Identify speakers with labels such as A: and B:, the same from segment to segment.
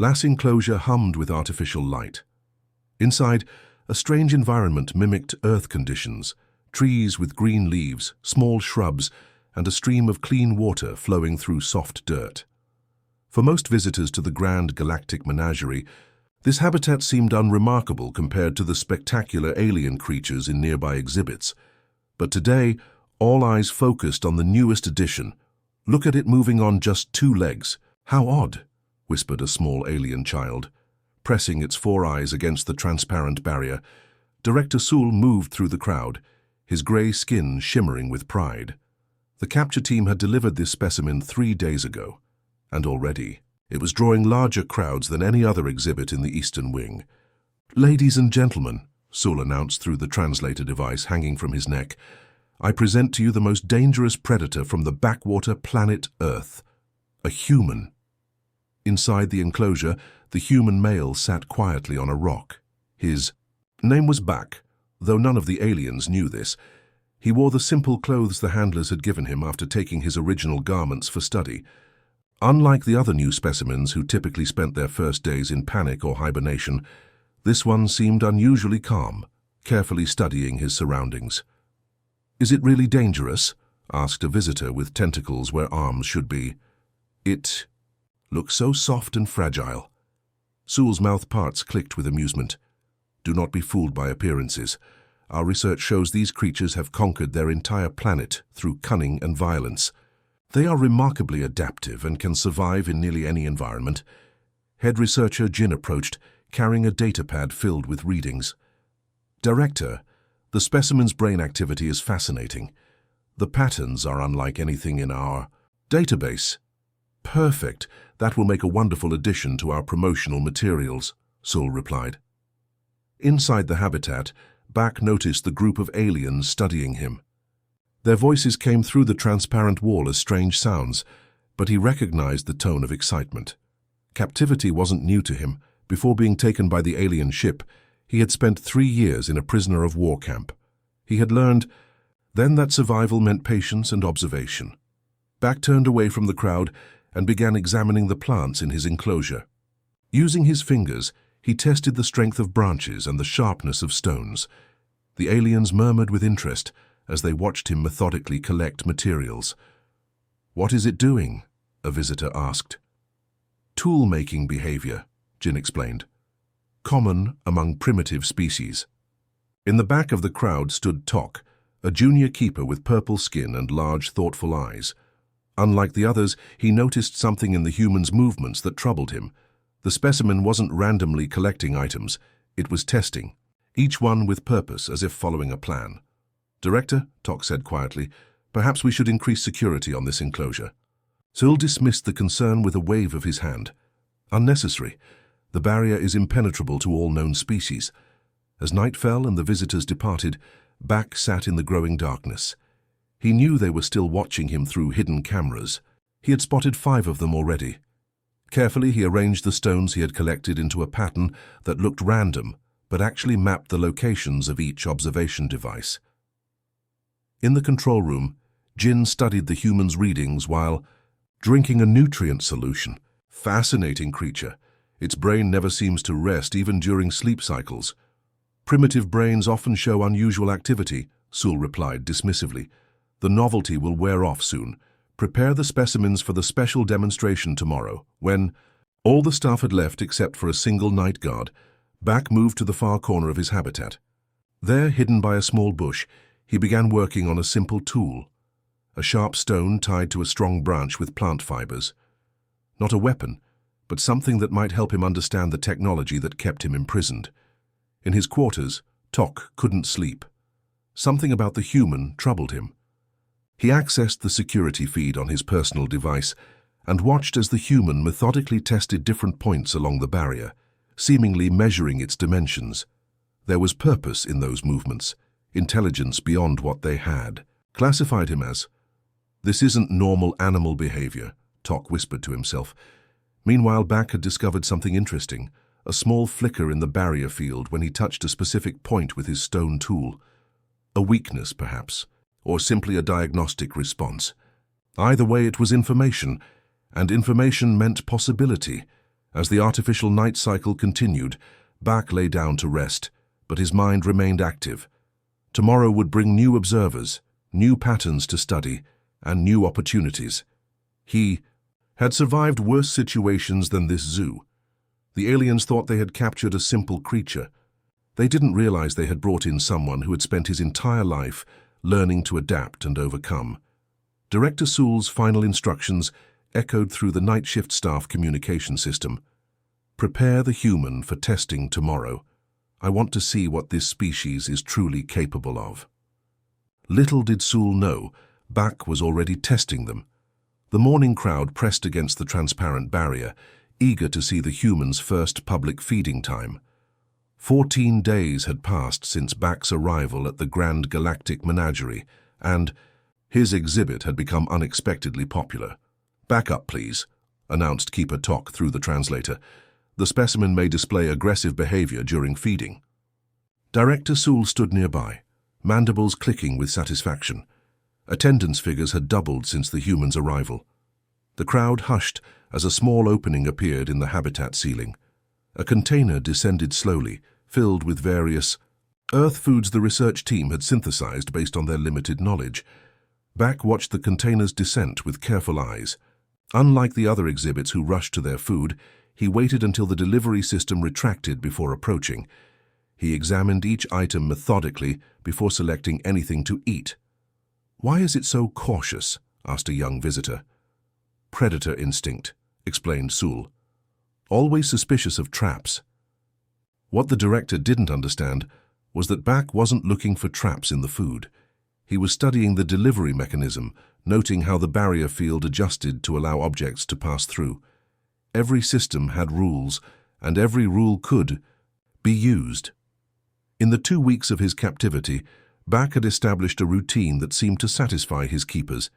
A: Lass enclosure hummed with artificial light. Inside, a strange environment mimicked Earth conditions, trees with green leaves, small shrubs, and a stream of clean water flowing through soft dirt. For most visitors to the grand galactic menagerie, this habitat seemed unremarkable compared to the spectacular alien creatures in nearby exhibits. But today, all eyes focused on the newest addition. "Look at it moving on just 2 legs. How odd," whispered a small alien child. Pressing its 4 eyes against the transparent barrier, Director Sul moved through the crowd, his grey skin shimmering with pride. The capture team had delivered this specimen 3 days ago, and already it was drawing larger crowds than any other exhibit in the Eastern Wing. "Ladies and gentlemen," Sul announced through the translator device hanging from his neck, "I present to you the most dangerous predator from the backwater planet Earth, a human." Inside the enclosure, the human male sat quietly on a rock. His name was Bak, though none of the aliens knew this. He wore the simple clothes the handlers had given him after taking his original garments for study. Unlike the other new specimens who typically spent their first days in panic or hibernation, this one seemed unusually calm, carefully studying his surroundings. "Is it really dangerous?" asked a visitor with tentacles where arms should be. "It looks so soft and fragile." Sul's mouth parts clicked with amusement. "Do not be fooled by appearances. Our research shows these creatures have conquered their entire planet through cunning and violence. They are remarkably adaptive and can survive in nearly any environment." Head researcher Jin approached, carrying a datapad filled with readings. "Director, the specimen's brain activity is fascinating. The patterns are unlike anything in our database." "Perfect. That will make a wonderful addition to our promotional materials," Sul replied. Inside the habitat, Bak noticed the group of aliens studying him. Their voices came through the transparent wall as strange sounds, but he recognized the tone of excitement. Captivity wasn't new to him. Before being taken by the alien ship, he had spent 3 years in a prisoner of war camp. He had learned then that survival meant patience and observation. Bak turned away from the crowd and began examining the plants in his enclosure. Using his fingers, he tested the strength of branches and the sharpness of stones. The aliens murmured with interest as they watched him methodically collect materials. "What is it doing?" a visitor asked. "Tool-making behavior," Jin explained. "Common among primitive species." In the back of the crowd stood Tok, a junior keeper with purple skin and large, thoughtful eyes. Unlike the others, he noticed something in the human's movements that troubled him. The specimen wasn't randomly collecting items, it was testing, each one with purpose, as if following a plan. "Director," Tok said quietly, "perhaps we should increase security on this enclosure." Sul dismissed the concern with a wave of his hand. "Unnecessary. The barrier is impenetrable to all known species." As night fell and the visitors departed, Bak sat in the growing darkness. He knew they were still watching him through hidden cameras. He had spotted 5 of them already. Carefully, he arranged the stones he had collected into a pattern that looked random, but actually mapped the locations of each observation device. In the control room, Jin studied the human's readings while drinking a nutrient solution. Fascinating creature. Its brain never seems to rest even during sleep cycles. "Primitive brains often show unusual activity," Sul replied dismissively. "The novelty will wear off soon. Prepare the specimens for the special demonstration tomorrow." When all the staff had left except for a single night guard, Bak moved to the far corner of his habitat. There, hidden by a small bush, he began working on a simple tool, a sharp stone tied to a strong branch with plant fibers. Not a weapon, but something that might help him understand the technology that kept him imprisoned. In his quarters, Tok couldn't sleep. Something about the human troubled him. He accessed the security feed on his personal device and watched as the human methodically tested different points along the barrier, seemingly measuring its dimensions. There was purpose in those movements, intelligence beyond what they had. Classified him as, "This isn't normal animal behavior," Tok whispered to himself. Meanwhile, Bak had discovered something interesting, a small flicker in the barrier field when he touched a specific point with his stone tool. A weakness, perhaps, or simply a diagnostic response. Either way, it was information, and information meant possibility. As the artificial night cycle continued, Bak lay down to rest, but his mind remained active. Tomorrow would bring new observers, new patterns to study, and new opportunities. He had survived worse situations than this zoo. The aliens thought they had captured a simple creature. They didn't realize they had brought in someone who had spent his entire life learning to adapt and overcome. Director Sewell's final instructions echoed through the night shift staff communication system. Prepare the human for testing tomorrow. I want to see what this species is truly capable of. Little did Sewell know, Bak was already testing them. The morning crowd pressed against the transparent barrier, eager to see the humans' first public feeding time. 14 days had passed since Bak's arrival at the Grand Galactic Menagerie, and his exhibit had become unexpectedly popular. "Back up, please," announced Keeper Tok through the translator. "The specimen may display aggressive behavior during feeding." Director Sewell stood nearby, mandibles clicking with satisfaction. Attendance figures had doubled since the human's arrival. The crowd hushed as a small opening appeared in the habitat ceiling. A container descended slowly, filled with various Earth foods the research team had synthesized based on their limited knowledge. Bak watched the container's descent with careful eyes. Unlike the other exhibits who rushed to their food, he waited until the delivery system retracted before approaching. He examined each item methodically before selecting anything to eat. "Why is it so cautious?" asked a young visitor. "Predator instinct," explained Sewell. "Always suspicious of traps." What the director didn't understand was that Bak wasn't looking for traps in the food. He was studying the delivery mechanism, noting how the barrier field adjusted to allow objects to pass through. Every system had rules, and every rule could be used. In the 2 weeks of his captivity, Bak had established a routine that seemed to satisfy his keepers.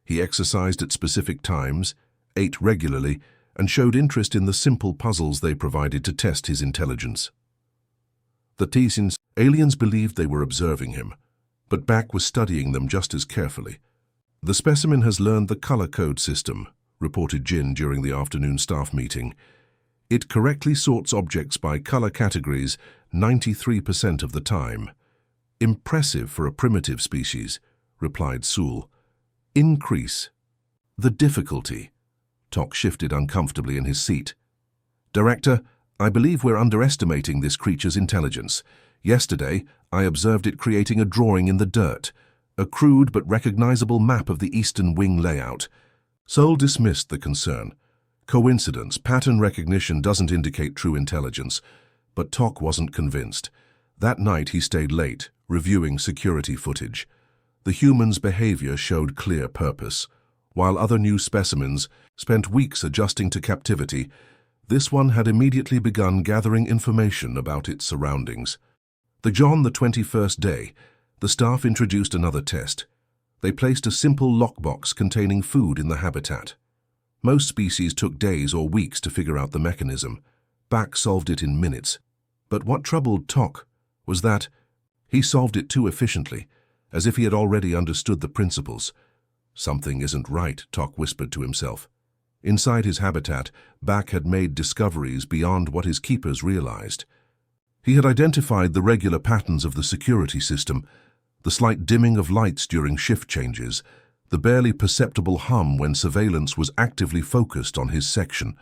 A: He exercised at specific times, ate regularly, and showed interest in the simple puzzles they provided to test his intelligence. The Tsins aliens believed they were observing him, but Bak was studying them just as carefully. "The specimen has learned the color code system," reported Jin during the afternoon staff meeting. "It correctly sorts objects by color categories 93% of the time." "Impressive for a primitive species," replied Sewell. "Increase the difficulty." Tok shifted uncomfortably in his seat. "Director, I believe we're underestimating this creature's intelligence. Yesterday, I observed it creating a drawing in the dirt, a crude but recognizable map of the Eastern Wing layout." Sewell dismissed the concern. Coincidence, pattern recognition doesn't indicate true intelligence. But Tok wasn't convinced. That night he stayed late, reviewing security footage. The human's behavior showed clear purpose. While other new specimens spent weeks adjusting to captivity, this one had immediately begun gathering information about its surroundings. The 21st day, the staff introduced another test. They placed a simple lockbox containing food in the habitat. Most species took days or weeks to figure out the mechanism. Bak solved it in minutes. But what troubled Tok was that he solved it too efficiently, as if he had already understood the principles. "Something isn't right," Tok whispered to himself. Inside his habitat, Bak had made discoveries beyond what his keepers realized. He had identified the regular patterns of the security system, the slight dimming of lights during shift changes, the barely perceptible hum when surveillance was actively focused on his section.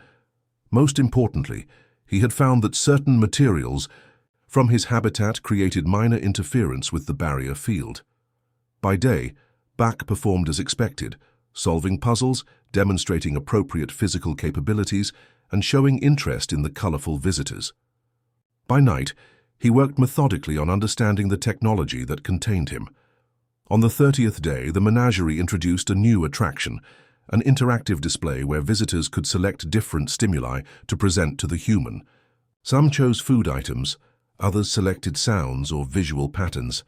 A: Most importantly, he had found that certain materials from his habitat created minor interference with the barrier field. By day, Bak performed as expected, solving puzzles, demonstrating appropriate physical capabilities, and showing interest in the colorful visitors. By night, he worked methodically on understanding the technology that contained him. On the 30th day, the menagerie introduced a new attraction, an interactive display where visitors could select different stimuli to present to the human. Some chose food items, others selected sounds or visual patterns.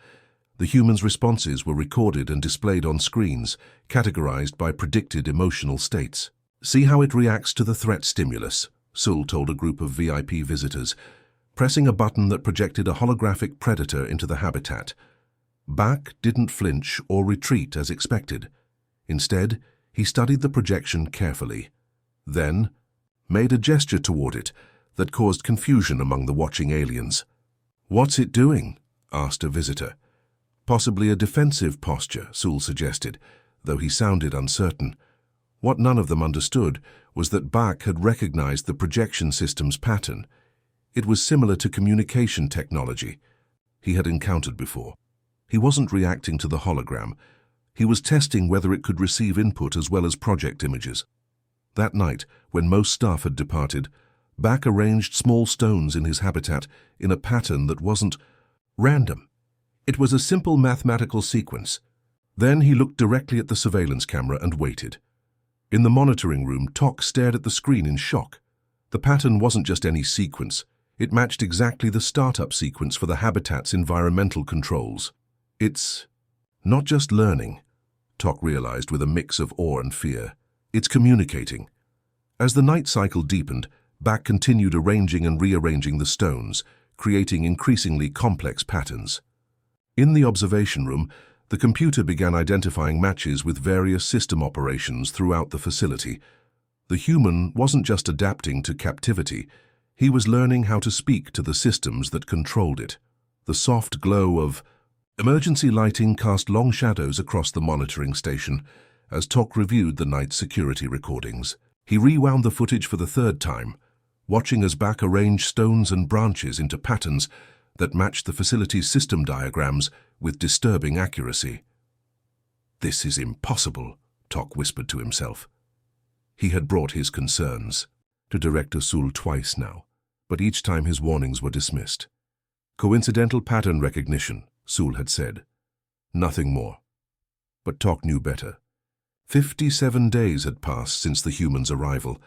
A: The human's responses were recorded and displayed on screens, categorized by predicted emotional states. "See how it reacts to the threat stimulus," Sewell told a group of VIP visitors, pressing a button that projected a holographic predator into the habitat. Bak didn't flinch or retreat as expected. Instead, he studied the projection carefully. Then, made a gesture toward it that caused confusion among the watching aliens. "What's it doing?" asked a visitor. "Possibly a defensive posture," Sewell suggested, though he sounded uncertain. What none of them understood was that Bach had recognized the projection system's pattern. It was similar to communication technology he had encountered before. He wasn't reacting to the hologram. He was testing whether it could receive input as well as project images. That night, when most staff had departed, Bach arranged small stones in his habitat in a pattern that wasn't random. It was a simple mathematical sequence. Then he looked directly at the surveillance camera and waited. In the monitoring room, Tok stared at the screen in shock. The pattern wasn't just any sequence. It matched exactly the startup sequence for the habitat's environmental controls. It's not just learning, Tok realized with a mix of awe and fear. It's communicating. As the night cycle deepened, Bach continued arranging and rearranging the stones, creating increasingly complex patterns. In the observation room, the computer began identifying matches with various system operations throughout the facility. The human wasn't just adapting to captivity, he was learning how to speak to the systems that controlled it. The soft glow of emergency lighting cast long shadows across the monitoring station as Tok reviewed the night's security recordings. He rewound the footage for the third time, watching as Bach arranged stones and branches into patterns that matched the facility's system diagrams with disturbing accuracy. "This is impossible," Tok whispered to himself. He had brought his concerns to Director Sewell twice now, but each time his warnings were dismissed. "Coincidental pattern recognition," Sewell had said. Nothing more. But Tok knew better. 57 days had passed since the humans' arrival,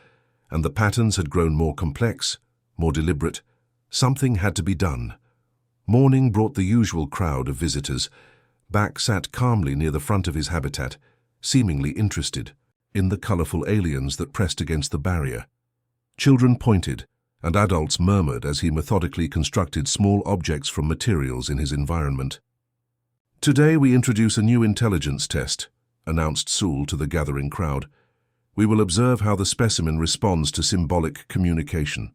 A: and the patterns had grown more complex, more deliberate. Something had to be done. Morning brought the usual crowd of visitors. Bach sat calmly near the front of his habitat, seemingly interested in the colorful aliens that pressed against the barrier. Children pointed, and adults murmured as he methodically constructed small objects from materials in his environment. "Today we introduce a new intelligence test," announced Sewell to the gathering crowd. "We will observe how the specimen responds to symbolic communication."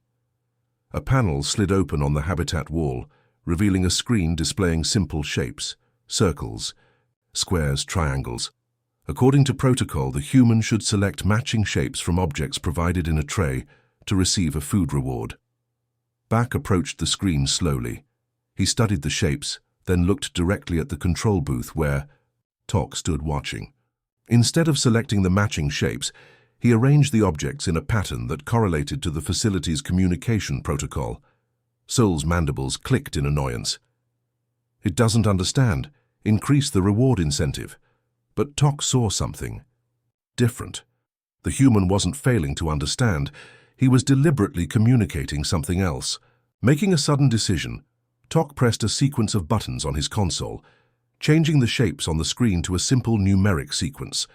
A: A panel slid open on the habitat wall, revealing a screen displaying simple shapes, circles, squares, triangles. According to protocol, the human should select matching shapes from objects provided in a tray to receive a food reward. Bach approached the screen slowly. He studied the shapes, then looked directly at the control booth where Tok stood watching. Instead of selecting the matching shapes, he arranged the objects in a pattern that correlated to the facility's communication protocol. Sewell's mandibles clicked in annoyance. "It doesn't understand. Increase the reward incentive." But Tok saw something different. The human wasn't failing to understand. He was deliberately communicating something else. Making a sudden decision, Tok pressed a sequence of buttons on his console, changing the shapes on the screen to a simple numeric sequence.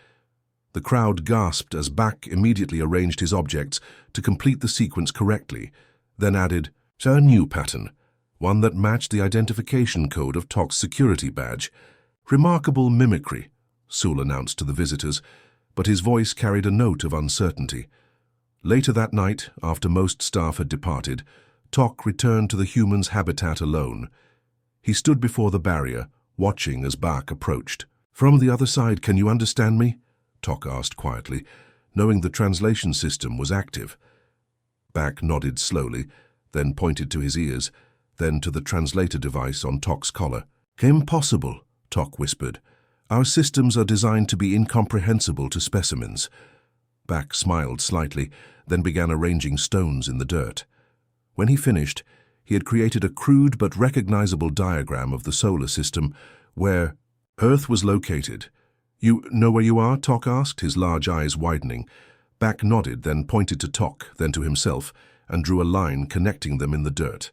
A: The crowd gasped as Bach immediately arranged his objects to complete the sequence correctly, then added a new pattern, one that matched the identification code of Tok's security badge. "Remarkable mimicry," Sewell announced to the visitors, but his voice carried a note of uncertainty. Later that night, after most staff had departed, Tok returned to the human's habitat alone. He stood before the barrier, watching as Bach approached. "From the other side, can you understand me?" Tok asked quietly, knowing the translation system was active. Bach nodded slowly, then pointed to his ears, then to the translator device on Tok's collar. "Impossible," Tok whispered. "Our systems are designed to be incomprehensible to specimens." Bach smiled slightly, then began arranging stones in the dirt. When he finished, he had created a crude but recognizable diagram of the solar system where Earth was located. "You know where you are?" Tok asked, his large eyes widening. Bach nodded, then pointed to Tok, then to himself, and drew a line connecting them in the dirt.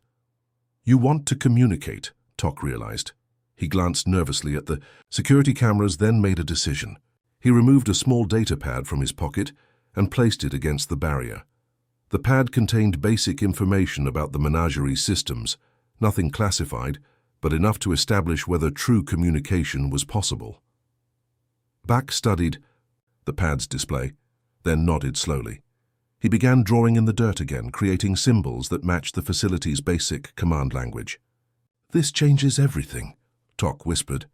A: "You want to communicate," Tok realized. He glanced nervously at the security cameras, then made a decision. He removed a small data pad from his pocket and placed it against the barrier. The pad contained basic information about the menagerie systems, nothing classified, but enough to establish whether true communication was possible. Bach studied the pad's display, then nodded slowly. He began drawing in the dirt again, creating symbols that matched the facility's basic command language. "This changes everything," Tok whispered.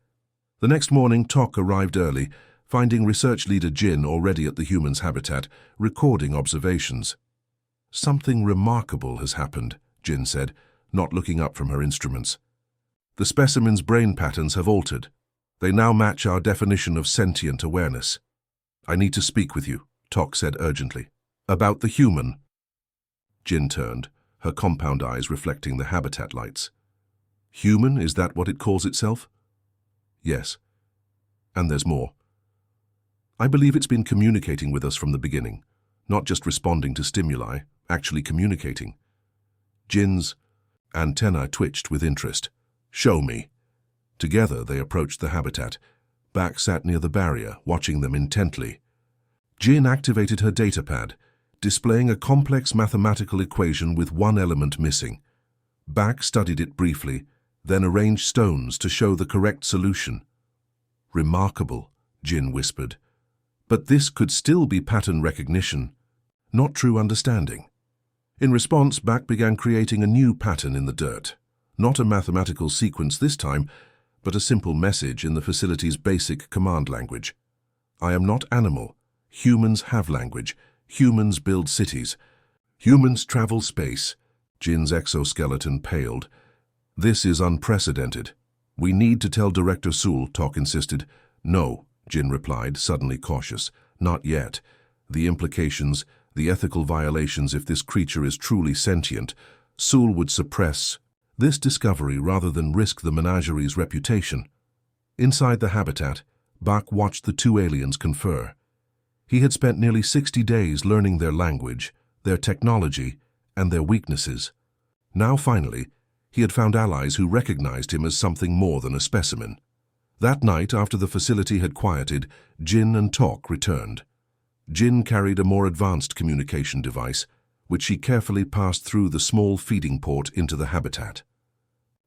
A: The next morning, Tok arrived early, finding research leader Jin already at the human's habitat, recording observations. "Something remarkable has happened," Jin said, not looking up from her instruments. "The specimen's brain patterns have altered. They now match our definition of sentient awareness." "I need to speak with you," Tok said urgently. "About the human." Jin turned, her compound eyes reflecting the habitat lights. "Human, is that what it calls itself?" "Yes. And there's more. I believe it's been communicating with us from the beginning, not just responding to stimuli, actually communicating." Jin's antennae twitched with interest. "Show me." Together they approached the habitat. Bak sat near the barrier, watching them intently. Jin activated her datapad, displaying a complex mathematical equation with one element missing. Bak studied it briefly, then arranged stones to show the correct solution. "Remarkable," Jin whispered. "But this could still be pattern recognition, not true understanding." In response, Bak began creating a new pattern in the dirt. Not a mathematical sequence this time, but a simple message in the facility's basic command language. "I am not animal. Humans have language. Humans build cities. Humans travel space." Jin's exoskeleton paled. "This is unprecedented. We need to tell Director Sul," Tok insisted. "No," Jin replied, suddenly cautious. "Not yet. The implications, the ethical violations if this creature is truly sentient. Sul would suppress this discovery rather than risk the menagerie's reputation." Inside the habitat, Bak watched the two aliens confer. He had spent nearly 60 days learning their language, their technology, and their weaknesses. Now, finally, he had found allies who recognized him as something more than a specimen. That night, after the facility had quieted, Jin and Tok returned. Jin carried a more advanced communication device, which she carefully passed through the small feeding port into the habitat.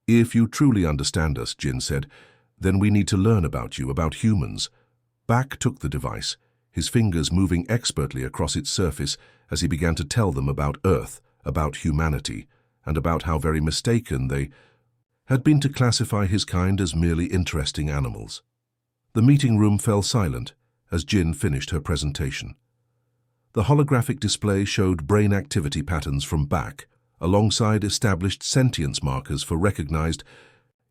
A: "If you truly understand us," Jin said, "then we need to learn about you, about humans." Bak took the device, his fingers moving expertly across its surface as he began to tell them about Earth, about humanity, and about how very mistaken they had been to classify his kind as merely interesting animals. The meeting room fell silent as Jin finished her presentation. The holographic display showed brain activity patterns from Bak, alongside established sentience markers for recognized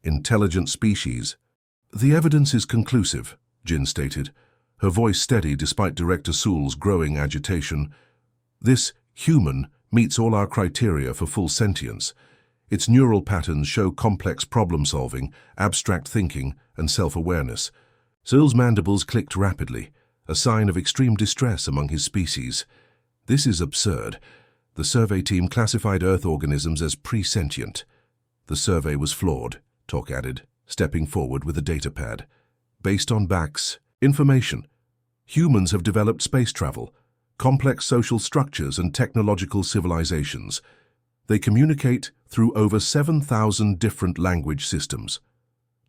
A: intelligent species. "The evidence is conclusive," Jin stated, her voice steady despite Director Sul's growing agitation. "This human meets all our criteria for full sentience. Its neural patterns show complex problem-solving, abstract thinking, and self-awareness." Sul's mandibles clicked rapidly, a sign of extreme distress among his species. "This is absurd." The survey team classified Earth organisms as pre-sentient. "The survey was flawed," Tok added, stepping forward with a datapad. "Based on Bak's information, humans have developed space travel, complex social structures, and technological civilizations. They communicate through over 7,000 different language systems.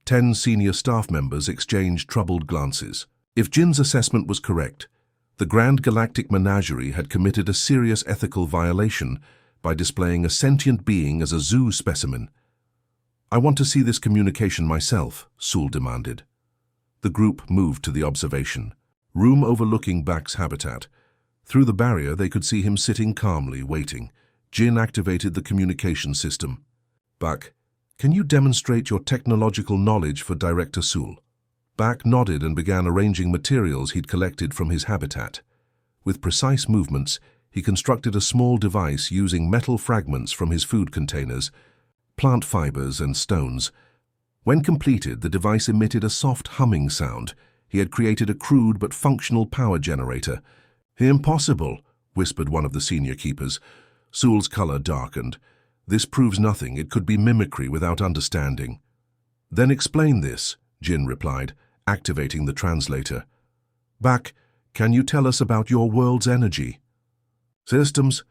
A: 10 senior staff members exchanged troubled glances. If Jin's assessment was correct, the Grand Galactic Menagerie had committed a serious ethical violation by displaying a sentient being as a zoo specimen. "I want to see this communication myself," Sul demanded. The group moved to the observation room overlooking Bak's habitat. Through the barrier, they could see him sitting calmly, waiting. Jin activated the communication system. "Bak, can you demonstrate your technological knowledge for Director Sul?" Bak nodded and began arranging materials he'd collected from his habitat. With precise movements, he constructed a small device using metal fragments from his food containers, plant fibers, and stones. When completed, the device emitted a soft humming sound. He had created a crude but functional power generator. "Impossible," whispered one of the senior keepers. Sul's color darkened. "This proves nothing. It could be mimicry without understanding." "Then explain this," Jin replied, activating the translator. "Bak, can you tell us about your world's energy?" "Systems,"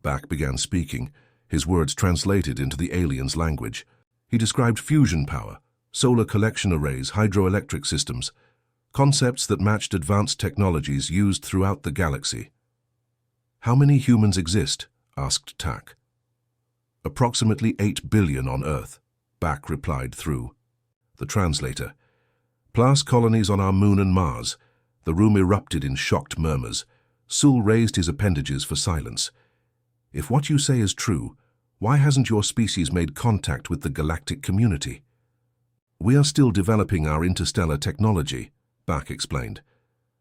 A: Bak began speaking, his words translated into the alien's language. He described fusion power, solar collection arrays, hydroelectric systems, concepts that matched advanced technologies used throughout the galaxy. "How many humans exist?" asked Tak. "Approximately 8 billion on Earth," Bak replied through the translator. "Plus colonies on our moon and Mars." The room erupted in shocked murmurs. Sul raised his appendages for silence. "If what you say is true, why hasn't your species made contact with the galactic community?" "We are still developing our interstellar technology," Bak explained.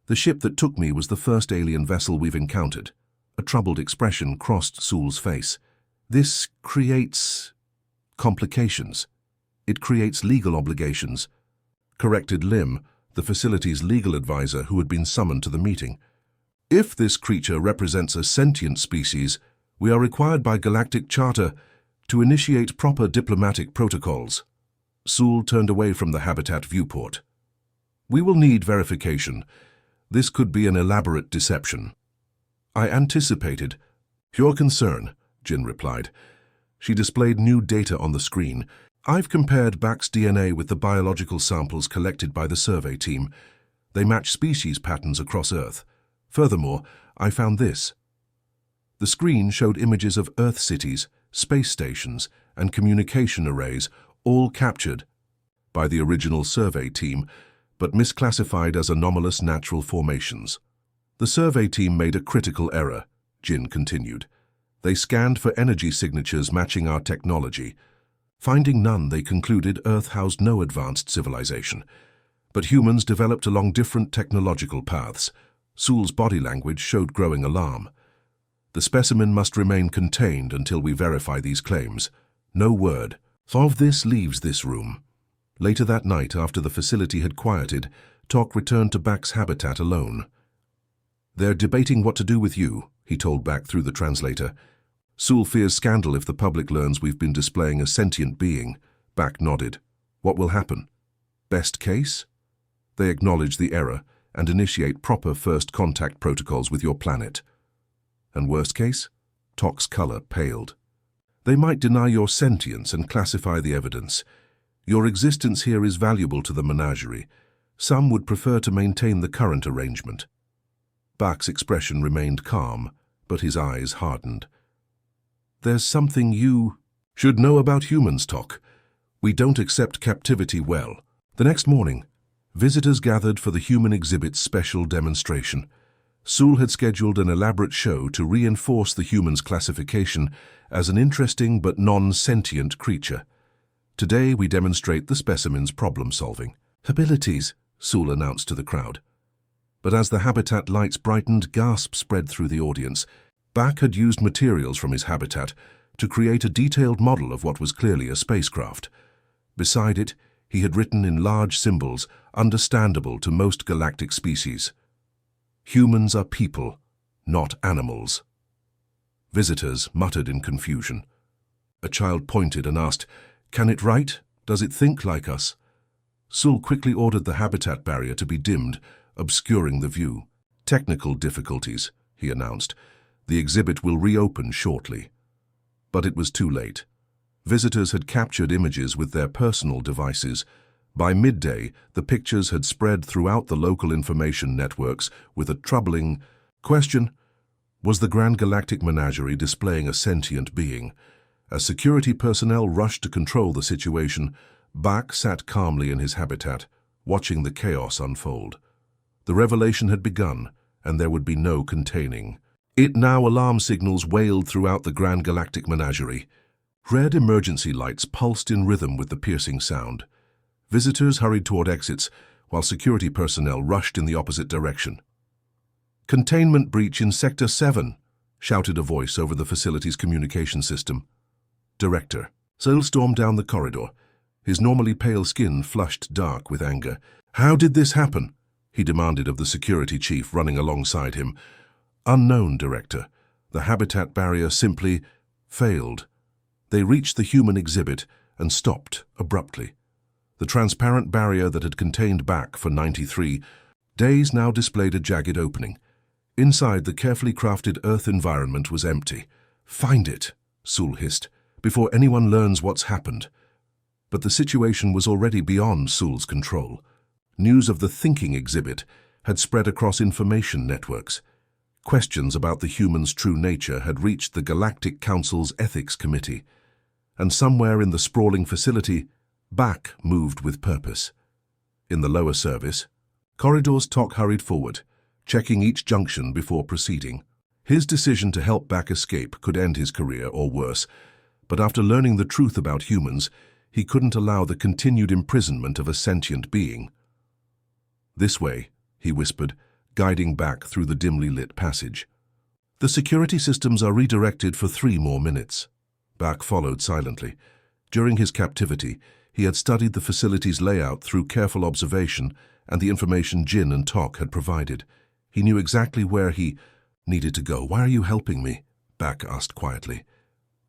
A: "The ship that took me was the first alien vessel we've encountered." A troubled expression crossed Sul's face. "This creates complications. It creates legal obligations," corrected Lim, the facility's legal advisor who had been summoned to the meeting. "If this creature represents a sentient species, we are required by Galactic Charter to initiate proper diplomatic protocols." Sul turned away from the habitat viewport. "We will need verification. This could be an elaborate deception." "I anticipated your concern," Jin replied. She displayed new data on the screen. "I've compared Bak's DNA with the biological samples collected by the survey team. They match species patterns across Earth. Furthermore, I found this." The screen showed images of Earth cities, space stations, and communication arrays, all captured by the original survey team, but misclassified as anomalous natural formations. "The survey team made a critical error," Jin continued. "They scanned for energy signatures matching our technology. Finding none, they concluded Earth housed no advanced civilization. But humans developed along different technological paths." Sul's body language showed growing alarm. "The specimen must remain contained until we verify these claims. No word of this leaves this room." Later that night, after the facility had quieted, Tok returned to Bak's habitat alone. "They're debating what to do with you," he told Bak through the translator. "Sul fears scandal if the public learns we've been displaying a sentient being." Bak nodded. "What will happen? Best case? They acknowledge the error and initiate proper first contact protocols with your planet. And worst case?" Tok's color paled. "They might deny your sentience and classify the evidence. Your existence here is valuable to the menagerie. Some would prefer to maintain the current arrangement." Bak's expression remained calm, but his eyes hardened. "There's something you should know about humans, Tok. We don't accept captivity well." The next morning, visitors gathered for the human exhibit's special demonstration. Sul had scheduled an elaborate show to reinforce the human's classification as an interesting but non-sentient creature. "Today we demonstrate the specimen's problem-solving abilities," Sul announced to the crowd. But as the habitat lights brightened, gasps spread through the audience. Bak had used materials from his habitat to create a detailed model of what was clearly a spacecraft. Beside it, he had written in large symbols, understandable to most galactic species, "Humans are people, not animals." Visitors muttered in confusion. A child pointed and asked, "Can it write? Does it think like us?" Sul quickly ordered the habitat barrier to be dimmed, obscuring the view. "Technical difficulties," he announced. "The exhibit will reopen shortly." But it was too late. Visitors had captured images with their personal devices. By midday, the pictures had spread throughout the local information networks with a troubling question: was the Grand Galactic Menagerie displaying a sentient being? As security personnel rushed to control the situation, Bak sat calmly in his habitat, watching the chaos unfold. The revelation had begun, and there would be no containing it. Now alarm signals wailed throughout the Grand Galactic Menagerie. Red emergency lights pulsed in rhythm with the piercing sound. Visitors hurried toward exits, while security personnel rushed in the opposite direction. "Containment breach in Sector 7, shouted a voice over the facility's communication system. "Director." Sul stormed down the corridor, his normally pale skin flushed dark with anger. "How did this happen?" he demanded of the security chief running alongside him. "Unknown, Director. The habitat barrier simply failed." They reached the human exhibit and stopped abruptly. The transparent barrier that had contained Bak for 93 days now displayed a jagged opening. Inside, the carefully crafted Earth environment was empty. "Find it," Sul hissed, "before anyone learns what's happened." But the situation was already beyond Sul's control. News of the thinking exhibit had spread across information networks. Questions about the human's true nature had reached the Galactic Council's Ethics Committee, and somewhere in the sprawling facility, Bak moved with purpose. In the lower service corridors, Tok hurried forward, checking each junction before proceeding. His decision to help Bak escape could end his career or worse, but after learning the truth about humans, he couldn't allow the continued imprisonment of a sentient being. "This way," he whispered, guiding Bak through the dimly lit passage. "The security systems are redirected for 3 more minutes." Bak followed silently. During his captivity, he had studied the facility's layout through careful observation and the information Jin and Tok had provided. He knew exactly where he needed to go. "Why are you helping me?" Bak asked quietly.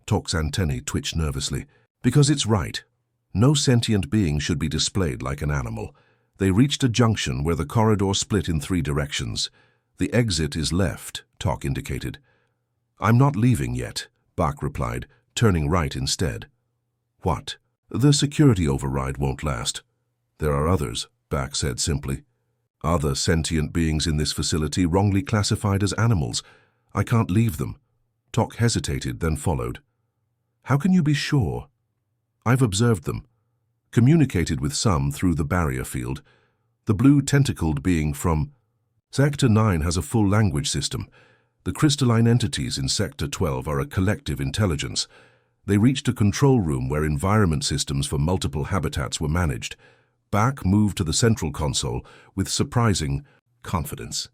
A: Tok's antennae twitched nervously. "Because it's right. No sentient being should be displayed like an animal." They reached a junction where the corridor split in 3 directions. "The exit is left," Tok indicated. "I'm not leaving yet," Bak replied, turning right instead. "What?" "The security override won't last." "There are others," Bak said simply. "Other sentient beings in this facility wrongly classified as animals. I can't leave them." Tok hesitated, then followed. "How can you be sure?" "I've observed them. Communicated with some through the barrier field. The blue tentacled being from Sector 9 has a full language system. The crystalline entities in Sector 12 are a collective intelligence. They reached a control room where environment systems for multiple habitats were managed." Bak moved to the central console with surprising confidence.